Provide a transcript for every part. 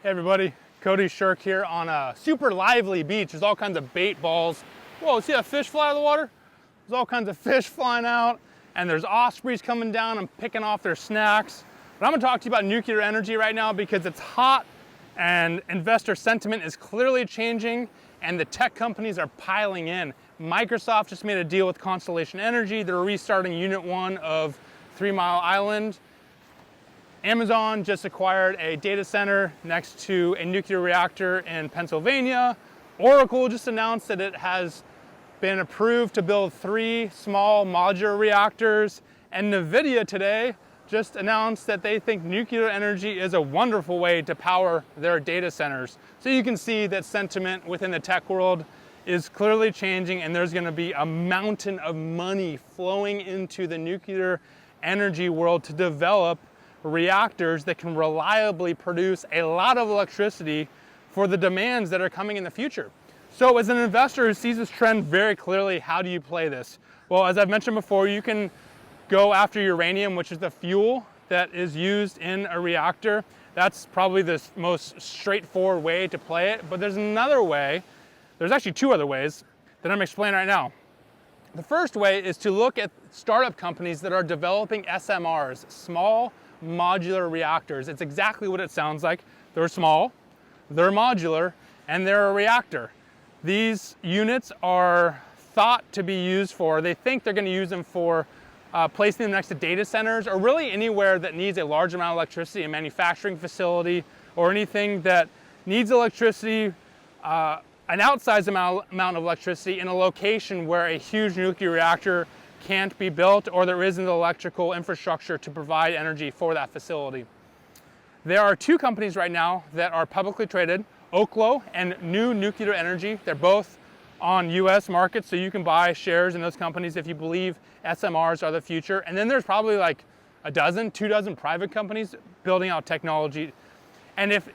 Hey everybody, Cody Shirk here on a super lively beach. There's all kinds of bait balls. Whoa, see that fish fly out of the water? There's all kinds of fish flying out, and there's ospreys coming down and picking off their snacks. But I'm gonna talk to you about nuclear energy right now because it's hot and investor sentiment is clearly changing and the tech companies are piling in. Microsoft just made a deal with Constellation Energy. They're restarting Unit 1 of 3 Mile Island. Amazon just acquired a data center next to a nuclear reactor in Pennsylvania. Oracle just announced that it has been approved to build 3 small modular reactors. And NVIDIA today just announced that they think nuclear energy is a wonderful way to power their data centers. So you can see that sentiment within the tech world is clearly changing, and there's gonna be a mountain of money flowing into the nuclear energy world to develop reactors that can reliably produce a lot of electricity for the demands that are coming in the future. So as an investor who sees this trend very clearly, how do you play this? Well, as I've mentioned before, you can go after uranium, which is the fuel that is used in a reactor. That's probably the most straightforward way to play it, but there's another way. There's actually 2 other ways that I'm explaining right now. The first way is to look at startup companies that are developing SMRs, small modular reactors. It's exactly what it sounds like. They're small, they're modular, and they're a reactor. These units are thought to be used for, they think they're going to use them for placing them next to data centers or really anywhere that needs a large amount of electricity, a manufacturing facility or anything that needs electricity, an outsized amount of electricity in a location where a huge nuclear reactor can't be built or there isn't the electrical infrastructure to provide energy for that facility. There are 2 companies right now that are publicly traded, Oklo and New Nuclear Energy. They're both on US markets, so you can buy shares in those companies if you believe SMRs are the future. And then there's probably like 2 dozen private companies building out technology. And if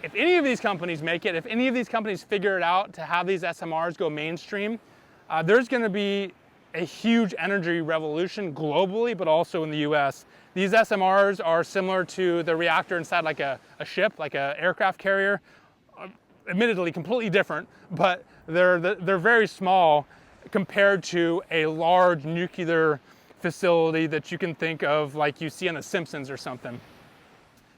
any of these companies make it, if any of these companies figure it out to have these SMRs go mainstream, there's gonna be a huge energy revolution globally, but also in the US. These SMRs are similar to the reactor inside like a ship, like an aircraft carrier. Admittedly completely different, but they're very small compared to a large nuclear facility that you can think of like you see on The Simpsons or something.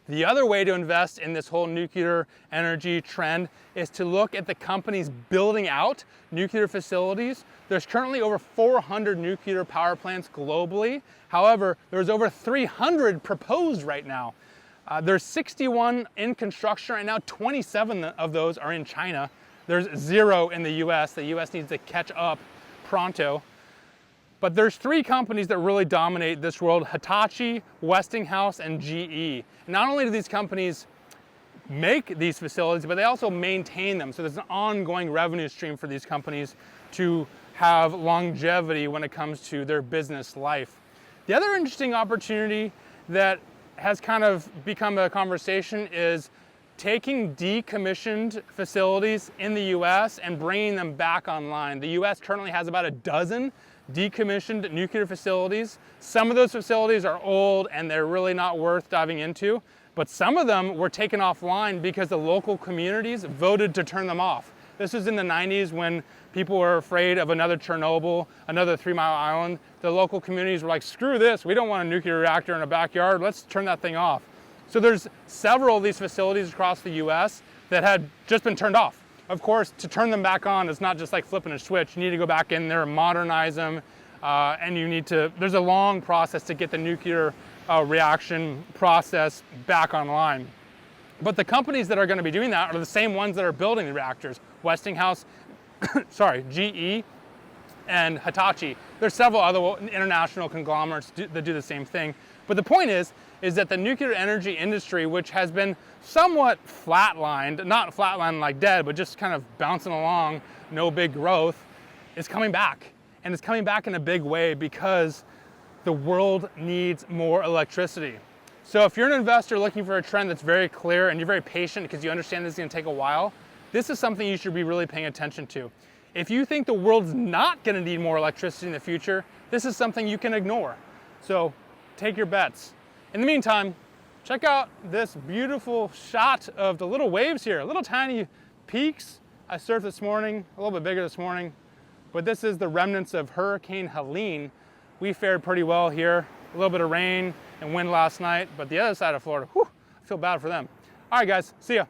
The other way to invest in this whole nuclear energy trend is to look at the companies building out nuclear facilities. There's currently over 400 nuclear power plants globally. However, there's over 300 proposed right now. There's 61 in construction right now. 27 of those are in China. There's 0 in the US. The US needs to catch up pronto. But there's 3 companies that really dominate this world: Hitachi, Westinghouse, and GE. Not only do these companies make these facilities, but they also maintain them. So there's an ongoing revenue stream for these companies to have longevity when it comes to their business life. The other interesting opportunity that has kind of become a conversation is taking decommissioned facilities in the US and bringing them back online. The US currently has about 12 decommissioned nuclear facilities. Some of those facilities are old and they're really not worth diving into, but some of them were taken offline because the local communities voted to turn them off. This was in the 90s when people were afraid of another Chernobyl, another 3 Mile Island. The local communities were like, screw this, we don't want a nuclear reactor in a backyard, let's turn that thing off. So there's several of these facilities across the US that had just been turned off. Of course, to turn them back on, it's not just like flipping a switch. You need to go back in there and modernize them, and there's a long process to get the nuclear reaction process back online. But the companies that are going to be doing that are the same ones that are building the reactors: Westinghouse, GE, and Hitachi. There's several other international conglomerates that do the same thing. But the point is that the nuclear energy industry, which has been somewhat flatlined, not flatlined like dead, but just kind of bouncing along, no big growth, is coming back. And it's coming back in a big way because the world needs more electricity. So if you're an investor looking for a trend that's very clear and you're very patient because you understand this is going to take a while, this is something you should be really paying attention to. If you think the world's not going to need more electricity in the future, this is something you can ignore. So take your bets. In the meantime, Check out this beautiful shot of the little waves here, little tiny peaks. I surfed this morning, a little bit bigger this morning, but this is the remnants of Hurricane Helene. We fared pretty well here. A little bit of rain and wind last night, but the other side of Florida, whew, I feel bad for them. All right, guys, see ya.